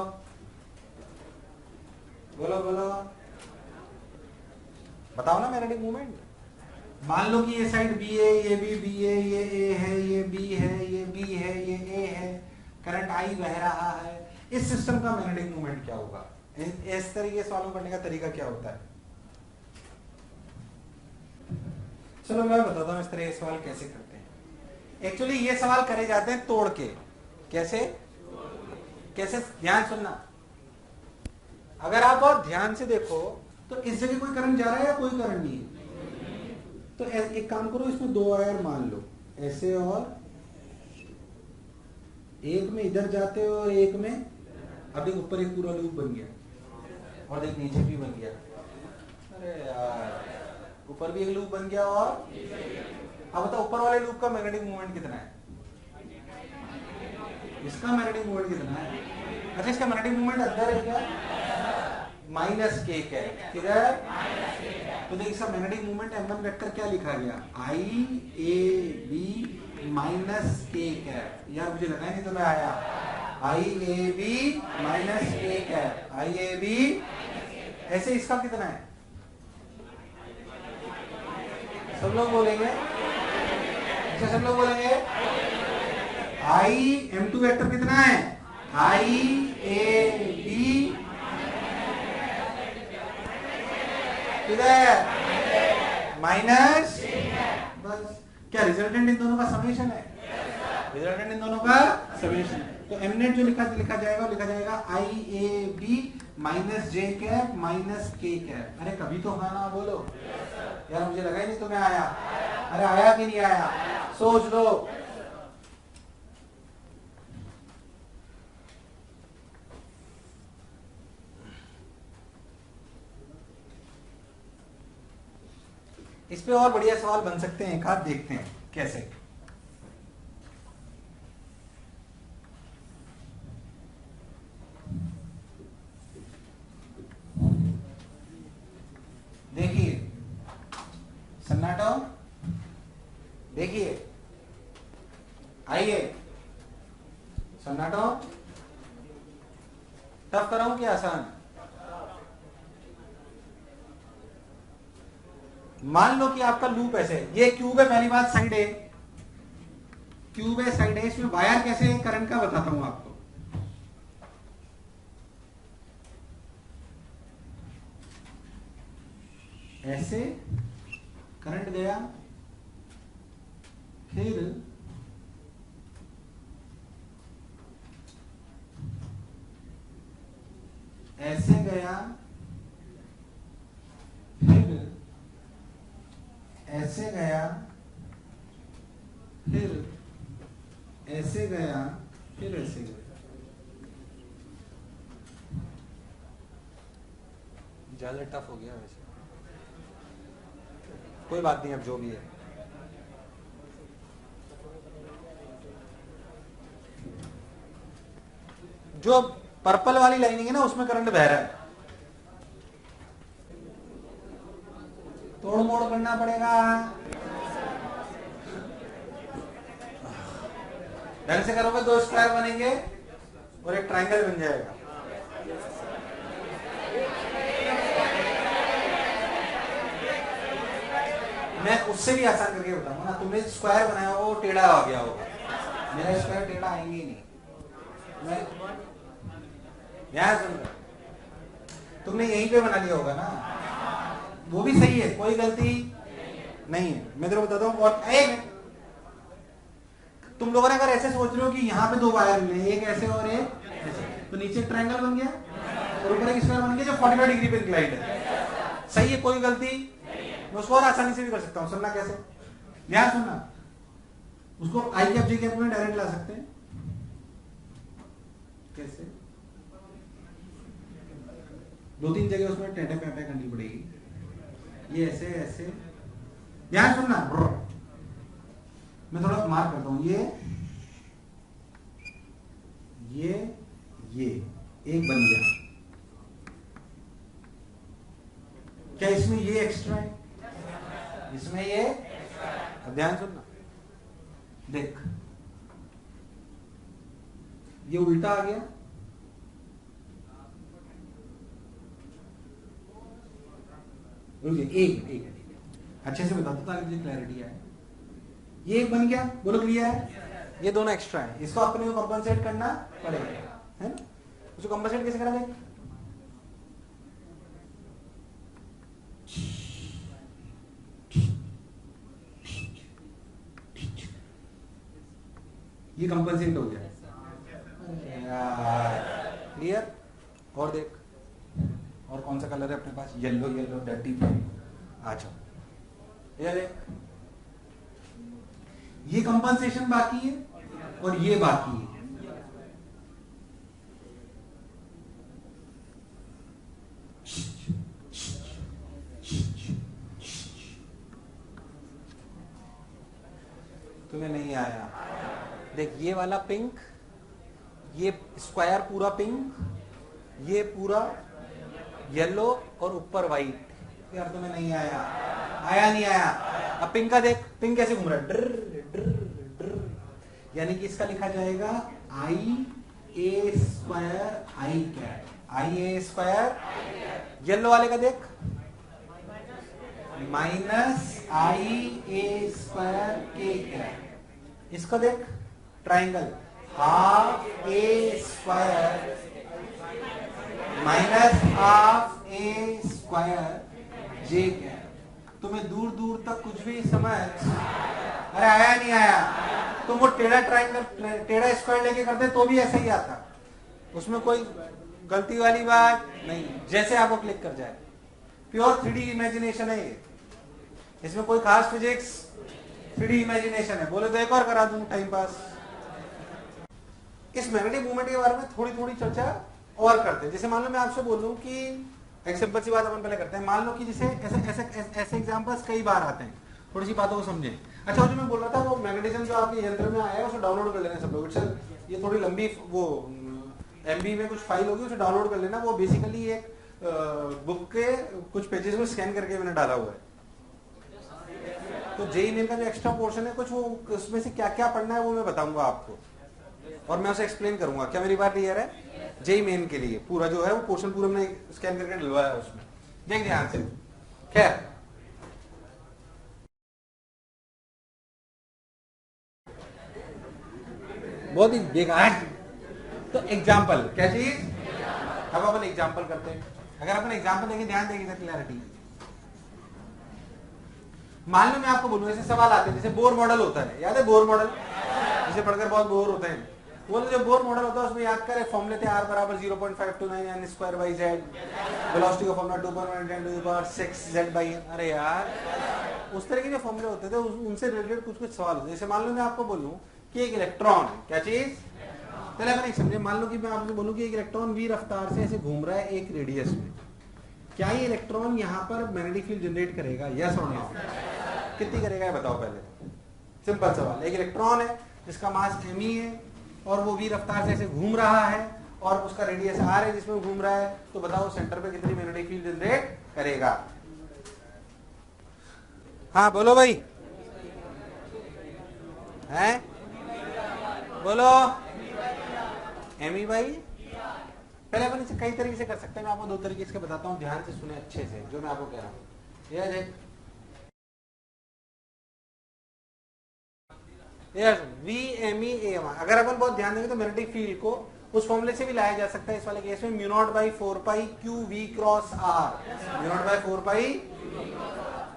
बोलो बोलो, बताओ ना मैग्नेटिक मूवमेंट। मान लो कि ये साइड बी है, ये भी बी है, ये ए है, ये बी है, ये बी है, ये ए है, करंट आई बह रहा है। इस सिस्टम का मैग्नेटिक मूवमेंट क्या होगा? इस तरीके से सॉल्व करने का तरीका क्या होता है? चलो मैं बताता हूं इस तरह के सवाल कैसे करते हैं। एक्चुअली ये सवाल करे जाते हैं तोड़ के। कैसे? कैसे? ध्यान सुनना। अगर आप बहुत ध्यान से देखो तो इस जगह कोई करंट जा रहा है या कोई करंट नहीं है? तो एक काम करो, इसमें 2 वायर मान लो ऐसे, और एक में इधर जाते हो और एक में, अब देख ऊपर एक पूरा लूप बन गया और देख नीचे भी बन गया। अरे यार, ऊपर भी एक लूप बन गया और अब बताओ ऊपर वाले लूप का मैग्नेटिक मूवमेंट कितना है? इसका मैग्नेटिक मूवमेंट कितना है? अच्छा इसका मैग्नेटिक मूवमेंट अंदर है क्या? माइनस के है किधर? तो देख इसका मैग्नेटिक मूवमेंट m1 वेक्टर क्या लिखा गया? आई A B minus K cap. यार मुझे लगा नहीं तो मैं आया। आई A B minus K cap, I A B. ऐसे इसका कितना है? सब लोग बोलेंगे। अच्छा सब लोग बोलेंगे। आई m2 वेक्टर कितना है? आई ए बी किधर? माइनस। बस। क्या रिजल्टेंट इन दोनों का समेशन है? रिजल्टेंट इन दोनों का समेशन। तो एमनेट जो लिखा जाएगा I A B minus J cap minus K cap. अरे कभी तो हाँ ना बोलो यार, मुझे लगा ही नहीं तुम्हें आया। अरे आया कि नहीं आया? सोच लो। इस पे और बढ़िया सवाल बन सकते हैं, एक हाथ देखते हैं कैसे। देखिए देखिए, आइए, सन्नाटो, टफ कराऊं क्या आसान? मान लो कि आपका लूप ऐसे, ये क्यूब है, पहली बात साइड ए, क्यूब है, साइड ए, इसमें वायर कैसे करंट का बताता हूं आपको। ऐसे करंट गया, फिर ऐसे गया, फिर ऐसे गया, फिर ऐसे गया, फिर ऐसे गया। ज्यादा टफ हो गया वैसे, कोई बात नहीं, अब जो भी है। जो पर्पल वाली लाइनिंग है ना, उसमें करंट बह रहा है, तोड़ मोड़ करना पड़ेगा, ढंग से करोगे 2 स्क्वायर बनेंगे और एक ट्रायंगल बन जाएगा। मैं उससे भी आसान करके बताऊंगा ना, तुमने स्क्वायर बनाया होगा वो टेढ़ा आ गया होगा, मेरा स्क्वायर टेढ़ा आएंगे ही नहीं। मैं ध्यान सुन, तुमने यहीं पे बना लिया होगा ना, वो भी सही है, कोई गलती नहीं है। मैं तेरे को बताता हूँ, और एक तुम लोगों ने अगर ऐसे सोच रहे हो कि यहाँ पे 2 वायर मिले, एक ऐसे और एक ऐसे, तो नीचे ट्रायंगल बन गया और ऊपर एक स्क्वायर बन गया जो 45 डिग्री पे इंक्लाइंड है। सही है, कोई गलती, मैं उसको और आसानी से भी कर सकता हूँ। सुनना कैसे, ध्यान सुनना, उसको आई कैप जे कैप में डायरेक्ट ला सकते हैं। कैसे? 2-3 जगह उसमें टेढ़े पे करनी पड़ेगी, ये ऐसे ऐसे, ध्यान सुनना, मैं थोड़ा मार्क करता हूं, ये एक बन गया, क्या इसमें ये एक्स्ट्रा है, इसमें ये, अब ध्यान सुनना, देख ये उल्टा आ गया, एक अच्छे से बता दो ताकि मुझे क्लैरिटी आए। ये एक बन गया, बोलो क्लियर है, ये दोनों एक्स्ट्रा है, इसको अपने को कंपनसेट करना पड़ेगा, है ना? उसको कंपनसेट कैसे करा जाए? ये कंपनसेट हो गया, क्लियर? और देख, और कौन सा कलर है अपने पास? Yellow, yellow dirty pink. अच्छा, ये देख, ये कंपनसेशन बाकी है और ये बाकी है। तुम्हें नहीं आया? देख, ये वाला पिंक, ये स्क्वायर पूरा पिंक, ये पूरा येलो और ऊपर व्हाइट। यार तुम्हें नहीं आया? आया नहीं आया? अब पिंक का देख, पिंक कैसे घूम रहा है, ड्र ड्र ड्र, यानी कि इसका लिखा जाएगा I A square I cat, I A square. Yellow वाले का देख, माइनस आई ए स्क्वायर के कैट। इसका देख, ट्राइंगल, हाफ ए स्क्वायर माइनस हाफ ए स्क्वायर जे कैट। तुम्हें दूर दूर तक कुछ भी समझ? अरे आया नहीं आया? तुम वो टेढ़ा ट्राइंगल, टेढ़ा स्क्वायर लेके करते तो भी ऐसा ही आता, उसमें कोई गलती वाली बात नहीं, जैसे आपको क्लिक कर जाए। प्योर 3D इमेजिनेशन है ये, इसमें कोई खास फिजिक्स, 3D इमेजिनेशन है। बोले तो एक और करा दूं टाइम पास। इस मैग्नेटिक मूवमेंट के बारे में थोड़ी थोड़ी चर्चा और करते हैं। जैसे मान लो मैं आपसे बोलूं कि एक सिंपल सी बात अपन पहले करते हैं, मान लो कि जैसे ऐसे एग्जांपल्स कई बार आते हैं, थोड़ी सी बातों को समझें। अच्छा, जो मैं बोल रहा था वो मैग्नेटिज्म जो आपके यंत्र में आया है उसको डाउनलोड कर लेना सब लोग। ये थोड़ी लंबी वो MB में कुछ फाइल होगी, उसे डाउनलोड कर लेना। वो बेसिकली एक बुक के कुछ पेजेस में स्कैन करके मैंने डाला हुआ है। तो जेई मेन का जो एक्स्ट्रा पोर्शन है कुछ वो उसमें से क्या क्या पढ़ना है वो मैं बताऊंगा आपको और मैं उसे एक्सप्लेन करूंगा। क्या मेरी बात क्लियर है? जेई मेन के लिए पूरा जो है वो पोर्शन पूरा मैंने स्कैन करके डलवाया है उसमें, देख ध्यान से। खैर बहुत ही बेकार। तो एग्जाम्पल क्या चीज, अब अपन एग्जाम्पल करते हैं। अगर अपन एग्जाम्पल देंगे, ध्यान देंगे क्लैरिटी। मान लो मैं आपको बोलूं, ऐसे सवाल आते हैं जैसे बोर मॉडल होता है, याद है बोर मॉडल, जिसे पढ़कर बहुत बोर होते हैं। वो जो बोर मॉडल होता है उसमें याद करें फॉर्मूले थे r बराबर 0.529 n square by Z, velocity का फॉर्मूला 2.1 z बाई n। अरे यार उस तरह के जो फॉर्मूले होते थे उनसे रिलेटेड कुछ कुछ सवाल होते हैं। जैसे मान लो मैं आपको बोलूं कि एक इलेक्ट्रॉन है, क्या चीज, पहले अपन एक समझे। मान लो कि मैं आपको बोलूं कि एक इलेक्ट्रॉन v रफ्तार से ऐसे घूम रहा है एक रेडियस में, क्या ये इलेक्ट्रॉन यहाँ पर मैग्नेटिक फील्ड जनरेट करेगा, यस और नो? कितनी करेगा ये बताओ पहले, सिंपल सवाल। एक इलेक्ट्रॉन है जिसका मास m है और वो v रफ्तार से ऐसे घूम रहा है और उसका रेडियस r है जिसमें घूम रहा है, तो बताओ सेंटर पे कितनी मैग्नेटिक फील्ड जनरेट करेगा? हाँ बोलो भाई, हैं बोलो। एमी भाई, पहले अपन इसे कई तरीके से कर सकते हैं, मैं आपको दो तरीके से बताता हूँ, ध्यान से सुने अच्छे से जो मैं आपको कह रहा हूँ। यह देख, यस वी एम ई ए, अगर अपन बहुत ध्यान देंगे तो मैग्नेटिक फील्ड को उस फॉर्मूले से भी लाया जा सकता है। इस वाले केस में mu naught by 4 pi Q V cross R, mu naught by 4 pi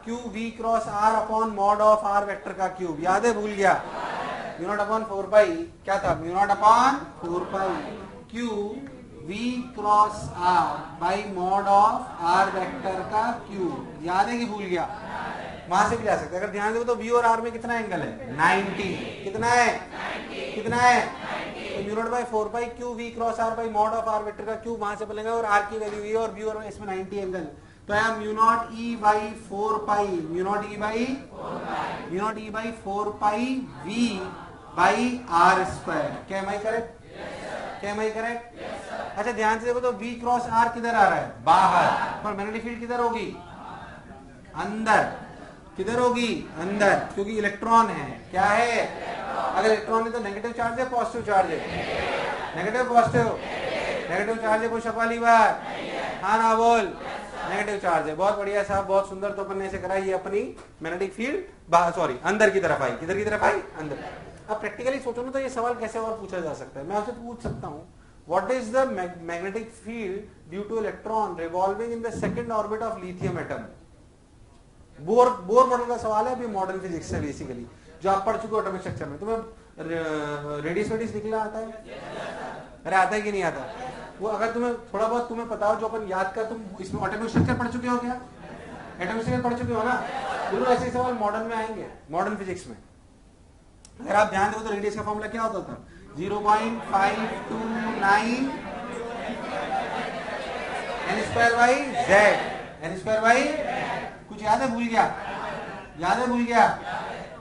Q V cross R upon mod of R vector का क्यूब, याद है? भूल गया? म्यू नॉट अपॉन 4 पाई क्या था, mu naught upon 4 pi Q V cross R by mod of R vector का cube, याद है कि भूल गया? वहां से भी ला सकते हैं। अगर ध्यान दो तो वी और आर में कितना एंगल है, 90। कितना है, कितना है? तो mu naught by 4 pi Q V cross R by mod of R vector का क्यूब वहां से बोलेंगे, और आर की वैल्यू ये और वी और इसमें 90 एंगल, तो यहाँ mu naught E by 4 pi, mu naught E by 4 pi V by R square. क्या एम आई करेक्ट? क्या एम आई करेक्ट? अच्छा ध्यान से देखो तो वी क्रॉस आर किधर आ रहा है, बाहर, पर मैग्नेटिक फील्ड किधर होगी, अंदर। किधर होगी, अंदर, क्योंकि इलेक्ट्रॉन है। क्या है? अगर इलेक्ट्रॉन है तो नेगेटिव चार्ज है पॉजिटिव चार्ज है, नेगेटिव पॉजिटिव, नेगेटिव चार्ज है, कोई शक वाली बात? हाँ ना बोल, नेगेटिव चार्ज है। बहुत बढ़िया साहब, बहुत सुंदर। तो अपन ने ऐसे करा, ये अपनी मैग्नेटिक फील्ड सॉरी अंदर की तरफ आई, किधर की तरफ आई, अंदर। अब प्रैक्टिकली सोचो ना तो ये सवाल कैसे और पूछा जा सकता है। मैं आपसे पूछ सकता हूँ, what is the magnetic field due two electron revolving in the second orbit of lithium atom? Bohr model का सवाल है, अभी मॉडर्न फिजिक्स से बेसिकली जो आप पढ़ चुके हो एटॉमिक स्ट्रक्चर में। तुम्हें रेडियस निकला आता है? अरे आता है कि नहीं आता? वो अगर तुम्हें थोड़ा बहुत तुम्हें पता हो जो अपन याद कर, तुम इसमें एटॉमिक स्ट्रक्चर पढ़ चुके हो क्या? एटॉमिक स्ट्रक्चर पढ़ चुके हो ना? बिल्कुल ऐसे सवाल मॉडर्न में आएंगे, मॉडर्न फिजिक्स में। अगर आप ध्यान दो तो रेडियस का फॉर्मूला क्या होता था, 0.529 n square by Z, n square by, कुछ याद है? भूल गया? याद है? भूल गया?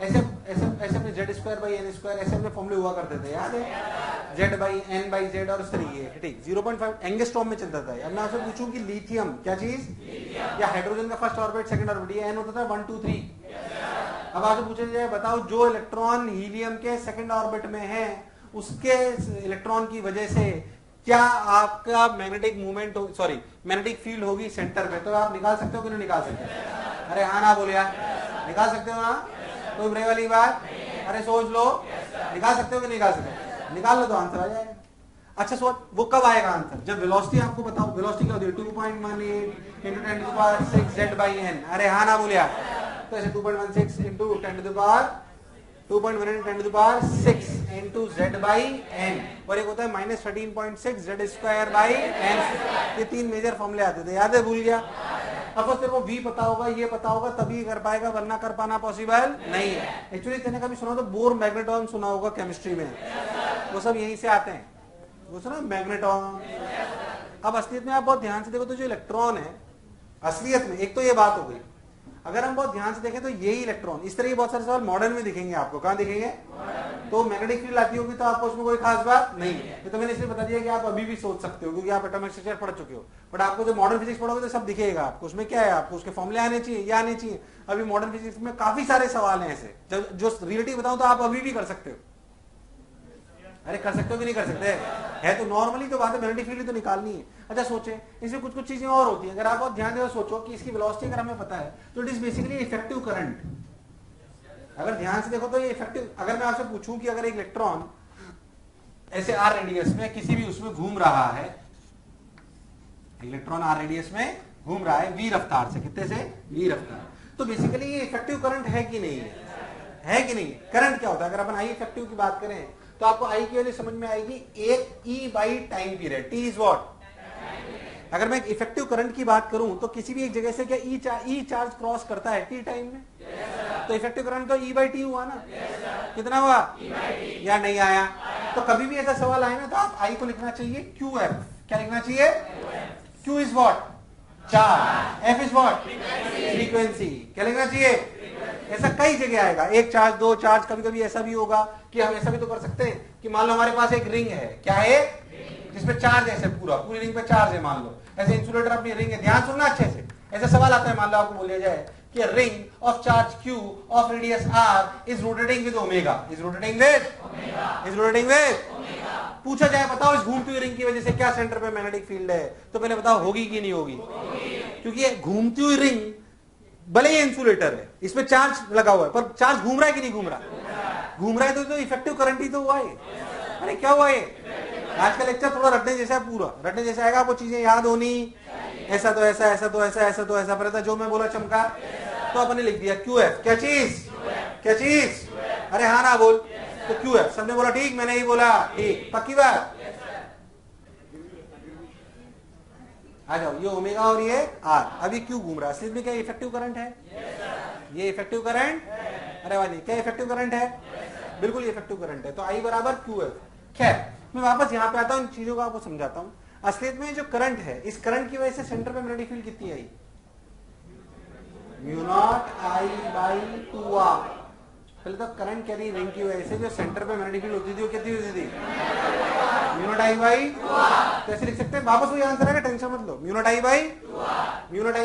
ऐसे ऐसे ऐसे अपने Z square by N square ऐसे अपने फॉर्मूले हुआ करते थे, याद है? Z by N by Z और इस तरीके, ठीक। 0.5 एंगस्ट्रॉम में चलता था। अब मैं आपसे पूछूं कि लिथियम क्या चीज, या हाइड्रोजन का फर्स्ट ऑर्बिट सेकंड ऑर्बिट, ये एन होता था 1 2 3। अब आपसे पूछा जाए, बताओ जो इलेक्ट्रॉन हीलियम के सेकंड ऑर्बिट में है उसके इलेक्ट्रॉन की वजह से क्या आपका magnetic movement, sorry magnetic field होगी सेंटर पे? तो आप निकाल सकते हो कि नहीं निकाल सकते? अरे हाँ ना बोले यार, निकाल सकते हो ना? कोई बुरे वाली बात? अरे सोच लो, निकाल सकते हो कि नहीं निकाल सकते? निकाल लो तो आंसर आ जाएगा। अच्छा सोच, वो कब आएगा आंसर? जब वेलोसिटी आपको बताओ, वेलोसिटी क्या होती है, 2.18 into 10 to the power 6 z by n। अरे हाँ ना बोले यार, तो ऐसे 2.16 into 10 to the power 2.18 10 to the power 6 into z by n, और एक होता है -13.6 z स्क्वायर बाई n। ये तीन मेजर फॉर्मूले आते थे, याद है? भूल गया? अब तेरे को v पता होगा, ये पता होगा तभी कर पाएगा, वरना कर पाना पॉसिबल नहीं है। एक्चुअली तेने कभी सुना तो बोर मैग्नेटॉन सुना होगा केमिस्ट्री में, वो सब यहीं से आते हैं, वो सुना मैग्नेटॉन। अब असलियत में आप बहुत ध्यान से देखो तो जो इलेक्ट्रॉन है असलियत में, एक तो ये बात हो गई, अगर हम बहुत ध्यान से देखें तो यही इलेक्ट्रॉन, इस तरह के बहुत सारे सवाल मॉडर्न में दिखेंगे आपको। कहां दिखेंगे? तो मैग्नेटिक फील्ड आती होगी तो आपको उसमें कोई खास बात नहीं है। तो मैंने इसलिए बता दिया कि आप अभी भी सोच सकते हो क्योंकि आप एटॉमिक स्ट्रक्चर पढ़ चुके हो, बट आपको जो मॉडर्न फिजिक्स पढ़ोगे तो सब दिखेगा आपको उसमें क्या है, आपको उसके फॉर्मूले आने चाहिए, ये आने चाहिए। अभी मॉडर्न फिजिक्स में काफी सारे सवाल हैं ऐसे जो रियलिटी बताऊं तो आप अभी भी कर सकते हो। अरे कर सकते हो कि नहीं कर सकते है तो नॉर्मली तो बात है, मैग्नेटिक फील्ड तो निकालनी है। अच्छा सोचे इसमें कुछ कुछ चीजें और होती हैं, अगर आप बहुत ध्यान देकर सोचो कि इसकी वेलोसिटी अगर हमें पता है तो it is basically effective current. अगर ध्यान से देखो तो ये इफेक्टिव, अगर मैं आपसे पूछूं कि अगर एक इलेक्ट्रॉन ऐसे आर रेडियस में किसी भी उसमें घूम रहा है, इलेक्ट्रॉन आर रेडियस में घूम रहा है वी रफ्तार से, कितने से, वी रफ्तार, तो बेसिकली ये इफेक्टिव करंट है कि नहीं है कि नहीं। करंट क्या होता है, अगर अपन आई इफेक्टिव की बात करें तो आपको आई की वैल्यू समझ में आएगी, एक E by time period, T is what. अगर मैं इफेक्टिव करंट की बात करूं तो किसी भी एक जगह से क्या ई चार्ज क्रॉस करता है टी टाइम में, तो इफेक्टिव करंट तो ई बाई टी हुआ ना, कितना हुआ, या नहीं आया। तो कभी भी ऐसा सवाल आए ना तो आप आई को लिखना चाहिए क्यू एफ, क्या लिखना चाहिए, Q is what, charge, F is what, frequency, क्या लिखना चाहिए। ऐसा कई जगह आएगा, एक चार्ज, दो चार्ज, कभी कभी ऐसा भी होगा कि हम ऐसा भी तो कर सकते हैं कि मान लो हमारे पास एक रिंग है, क्या है, जिसपे चार्ज ऐसे पूरी रिंग पे चार्ज है, मान लो ऐसे इंसुलेटर अपनी रिंग है, ध्यान सुनना अच्छे से। ऐसा सवाल आता है, मान लो आपको बोला जाए कि ring of charge q of radius r is rotating with omega, is rotating with पूछा जाए बताओ इस घूमती हुई रिंग की वजह से क्या सेंटर पे मैग्नेटिक फील्ड है, तो पहले बताओ होगी कि नहीं होगी, क्योंकि ये घूमती हुई रिंग भले ही इंसुलेटर है, इसमें चार्ज लगा हुआ है, पर चार्ज घूम रहा है कि नहीं घूम रहा है, तो इफेक्टिव करंट ही तो हुआ है। अरे क्या हुआ है, आज का लेक्चर थोड़ा रटने जैसा है, पूरा रटने जैसा आएगा, आपको चीजें याद होनी, ऐसा तो ऐसा, ऐसा तो ऐसा, ऐसा तो ऐसा, पर था जो मैं बोला चमका, तो अपने लिख दिया क्यू एफ, क्या चीज, अरे हाँ ना बोल, तो क्यू एफ, सबने बोला ठीक, मैंने ही बोला ठीक, पक्की बात। आ जाओ, ये ओमेगा और ये आर, अभी क्यू घूम रहा है, स्लिप में क्या इफेक्टिव करंट है, ये इफेक्टिव करंट, अरे वाह नहीं, क्या इफेक्टिव करंट है, बिल्कुल इफेक्टिव करंट है, तो आई बराबर क्यू एफ। खैर मैं वापस यहां पे आता हूं, इन चीजों को आपको समझाता हूं। असलियत में जो करंट है, इस करंट की वजह से सेंटर पे मैग्नेटिक फील्ड कितनी आई, mu naught I by 2r। पहले तो करंट कैरी रिंग की वजह से जो सेंटर पे मैग्नेटिक फील्ड होती थी वो कितनी होती थी, mu naught I by 2r। कैसे लिख सकते हैं, वापस वही आंसर है, टेंशन मत लो, mu naught I by 2r, mu naught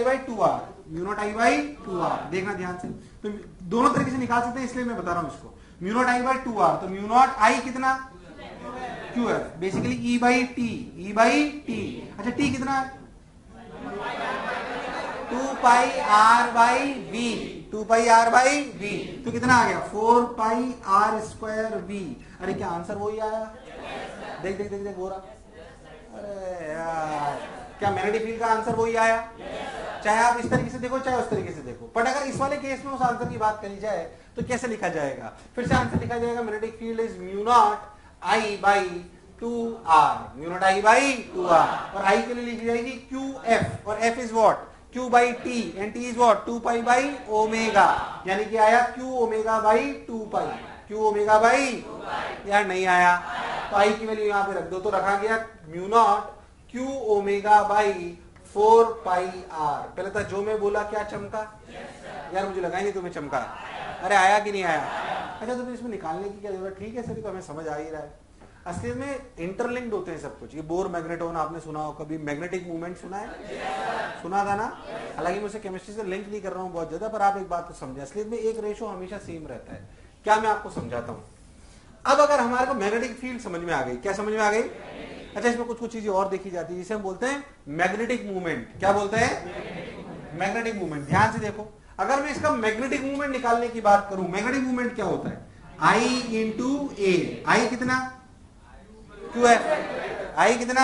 I by 2r, देखना ध्यान से, तो दोनों तरीके से निकाल सकते हैं, इसलिए मैं बता रहा हूं इसको। Mu naught I by 2r, तो म्यू नॉट आई कितना, Q F, basically E by T, अच्छा टी कितना है, 2 पाई आर बाई वी, तो कितना आ गया 4 पाई आर स्क्वायर वी। अरे क्या आंसर वही आया, देख हो रहा, अरे यार क्या मैग्नेटिक फील्ड का आंसर वही आया, चाहे आप इस तरीके से देखो चाहे उस तरीके से देखो, बट अगर इस वाले केस में उस आंसर की बात करी जाए तो कैसे लिखा जाएगा, फिर से आंसर लिखा जाएगा magnetic field is mu naught I by 2r, mu naught I by 2r, और आई के लिए लिखी जाएगी क्यू एफ, और F is what, Q by T, and T is what 2 pi by omega, यानी कि आया Q omega by 2 pi, Q omega by, यार नहीं आया, तो आई की वैल्यू यहाँ पे रख दो, तो रखा गया mu naught Q omega by 4 pi R. पहले था जो मैं बोला क्या चमका, यार मुझे लगा ही नहीं तुम्हें चमका, अरे आया कि नहीं आया, अच्छा तो फिर इसमें निकालने की क्या जरूरत, ठीक है सर तो हमें समझ आ ही रहा है। असली में इंटरलिंक्ड होते हैं सब कुछ, ये बोर मैग्नेटोन आपने सुना हो, कभी मैग्नेटिक मूवमेंट सुना है, सुना था ना, हालांकि मैं उसे केमिस्ट्री से लिंक नहीं कर रहा हूँ बहुत ज्यादा, पर आप एक बात तो समझे, असली में एक रेशो हमेशा सेम रहता है, क्या मैं आपको समझाता हूँ। अब अगर हमारे को मैग्नेटिक फील्ड समझ में आ गई, क्या समझ में आ गई, अच्छा इसमें कुछ कुछ चीजें और देखी जाती है जिसे हम बोलते हैं मैग्नेटिक मूवमेंट, क्या बोलते हैं, मैग्नेटिक मूवमेंट। ध्यान से देखो, अगर मैं इसका मैग्नेटिक मूवमेंट निकालने की बात करूं, मैग्नेटिक मूवमेंट क्या होता है, आई इंटू ए, आई कितना, क्यू एफ, आई कितना,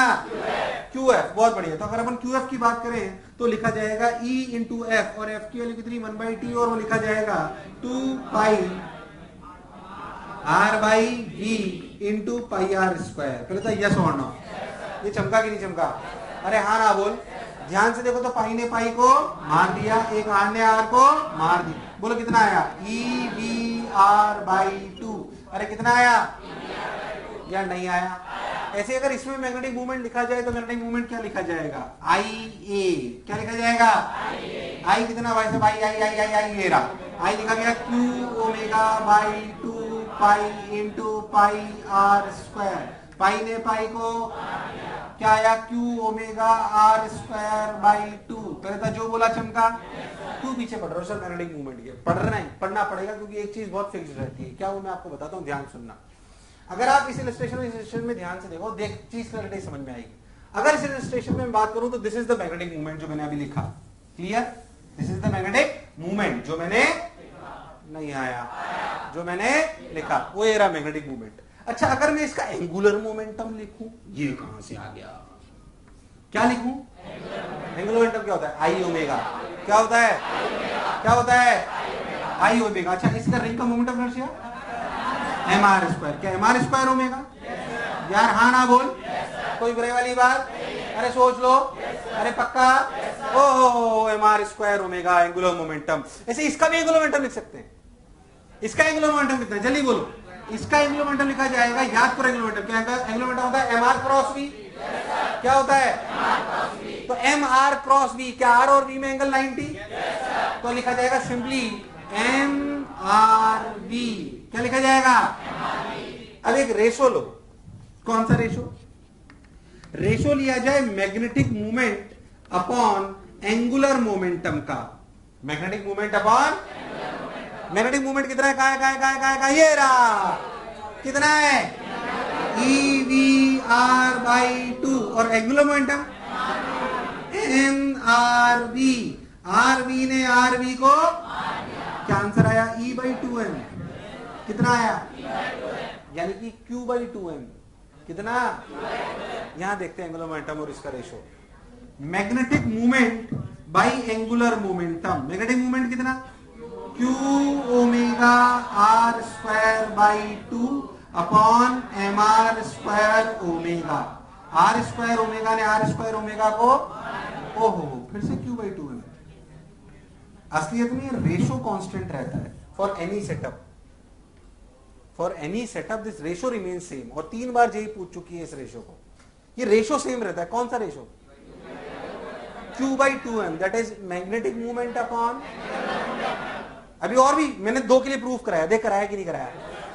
क्यू एफ, बहुत बढ़िया। तो अगर अपन क्यू एफ की बात करें तो लिखा जाएगा ई इंटू एफ, और एफ की वैल्यू कितनी 1/t, और वो लिखा जाएगा 2 pi R by V into pi R square. पहले तो यस और नो, ये चमका कि नहीं चमका, अरे हाँ ना बोल, ध्यान से देखो, तो पाई ने पाई को मार दिया, एक आर ने आर को मार दिया, बोलो कितना आया, ई वी आर बाई 2, अरे कितना आया, या नहीं आया। ऐसे अगर इसमें मैग्नेटिक मूवमेंट लिखा जाए तो मैग्नेटिक मूवमेंट क्या लिखा जाएगा, आई ए, क्या लिखा जाएगा, आई कितना, भाई साहब आई आई आई आई आई ले रहा, आई लिखा गया Q omega by 2 pi into pi R square, pi ने पाई को क्या आया Q omega R square by 2। पहले था जो बोला चमका, क्यों पीछे पढ़ रहे हो सर मैग्नेटिक मूवमेंट के? पढ़ रहे नहीं, पढ़ना पड़ेगा क्योंकि एक चीज बहुत फिक्स रहती है। क्या वो मैं आपको बताता हूँ, ध्यान सुनना। अगर आप इस इलस्ट्रेशन में ध्यान से देखो, देख चीज क्लैरिटी समझ में आएगी। अगर इस इलस्ट्रेशन में बात करूं तो this is the magnetic movement जो मैंने अभी लिखा, clear? This is the magnetic movement जो मैंने नहीं आया, जो मैंने लिखा वो ये रहा मैग्नेटिक मूवमेंट। अच्छा, अगर मैं इसका एंगुलर मोमेंटम लिखूं, ये कहां से आ गया? क्या लिखूं? एंगुलर मोमेंटम क्या होता है? I omega. क्या होता है? क्या होता है? I omega. अच्छा, इसका रिंग का moment of inertia M R square. क्या एम आर स्क्वायर ओमेगा? यार हाँ ना बोल, कोई बुराई वाली बात? अरे सोच लो, अरे पक्का? ओ M R square omega angular momentum. ऐसे इसका भी एंगुलर मोमेंटम लिख सकते हैं। इसका एंगुलर मोमेंटम कितना है जल्दी बोलो? इसका एंगुलर मोमेंटम लिखा जाएगा, याद करो एंगुलर मोमेंटम। क्या एंगुलर मोमेंटम होता है? M R cross V. क्या होता है? तो एम आर क्रॉस वी, क्या आर और वी में एंगल 90? तो लिखा जाएगा सिंपली एम आर वी। क्या लिखा जाएगा? अब एक रेशो लो। कौन सा रेशो? रेशो लिया जाए magnetic movement upon angular momentum का। Magnetic movement upon magnetic movement कितना है? कहा है? ये रहा। कितना है? E V R by 2। और angular momentum M R V. R V ने आर वी को क्या आंसर आया? E by 2m। कितना आया? यानी कि Q बाई 2m। कितना? यहां देखते हैं एंगुलर मोमेंटम और इसका रेशो। Magnetic movement by angular momentum. Magnetic movement कितना? Q omega R square by 2 upon M R square omega. R square omega ने आर स्क्वायर ओमेगा को ओहो फिर से Q बाई 2m। असलियत में रेशो कांस्टेंट रहता है for any setup. For any setup this ratio remain same. और 3 बार जेई पूछ चुकी है इस रेशो को। ये रेशो सेम रहता है। कौन सा ratio? Q by 2m, that is magnetic movement upon. अभी और भी मैंने 2 के लिए प्रूफ कराया, देख कराया कि नहीं कराया?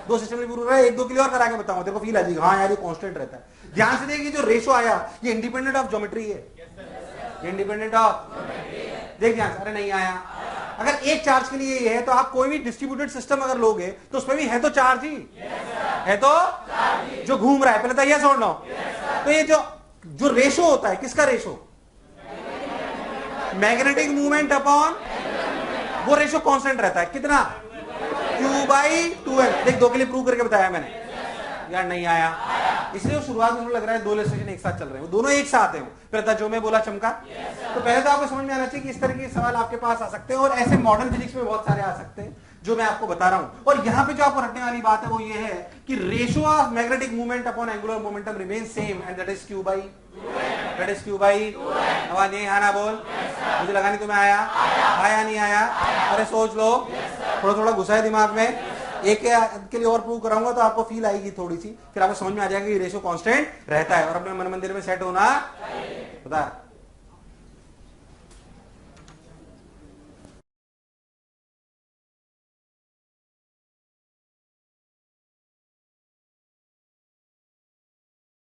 2 सिस्टम में प्रूफ कराया, 1-2 के लिए और करा के बताऊंगा, तेरे को फील आ जाएगी हाँ यार ये कांस्टेंट रहता है। ध्यान से देखिए, जो रेशो आया ये इंडिपेंडेंट ऑफ ज्योमेट्री है। ये इंडिपेंडेंट ऑफ, देख ध्यान से। अरे नहीं आया। अगर एक चार्ज के लिए ये है तो आप कोई भी डिस्ट्रीब्यूटेड सिस्टम अगर लोगे तो उसमें भी है तो चार्ज ही है, तो जो घूम रहा है। पहले तो यह छोड़ लो। तो ये जो रेशो होता है, किसका रेशो? मैग्नेटिक मूवमेंट अपॉन, वो रेशो कांस्टेंट रहता है। कितना? Q by 2m। देख 2 के लिए प्रूव करके बताया मैंने। यार नहीं आया, इसलिए शुरुआत में लग रहा है 2 इलस्ट्रेशन एक साथ चल रहे हैं, दोनों एक साथ हैं। पहले जो मैं बोला चमका। तो पहले तो आपको समझ में आना चाहिए कि इस तरह के सवाल आपके पास आ सकते हैं और ऐसे मॉडर्न फिजिक्स में बहुत सारे आ सकते हैं जो मैं आपको बता रहा हूं। और यहां पे जो आपको रखने वाली बात है वो ये है कि ratio of magnetic movement upon angular momentum remain same and that is Q by, that is Q by. आवाज नहीं आना बोल, मुझे लगा नहीं तुम्हें आया। आया नहीं आया? अरे सोच लो, थोड़ा थोड़ा घुसा है दिमाग में। एक के लिए और प्रूव कराऊंगा तो आपको फील आएगी थोड़ी सी, फिर आपको समझ में आ जाएगा कि रेशो कांस्टेंट रहता है और अपने मन मंदिर में सेट होना। बता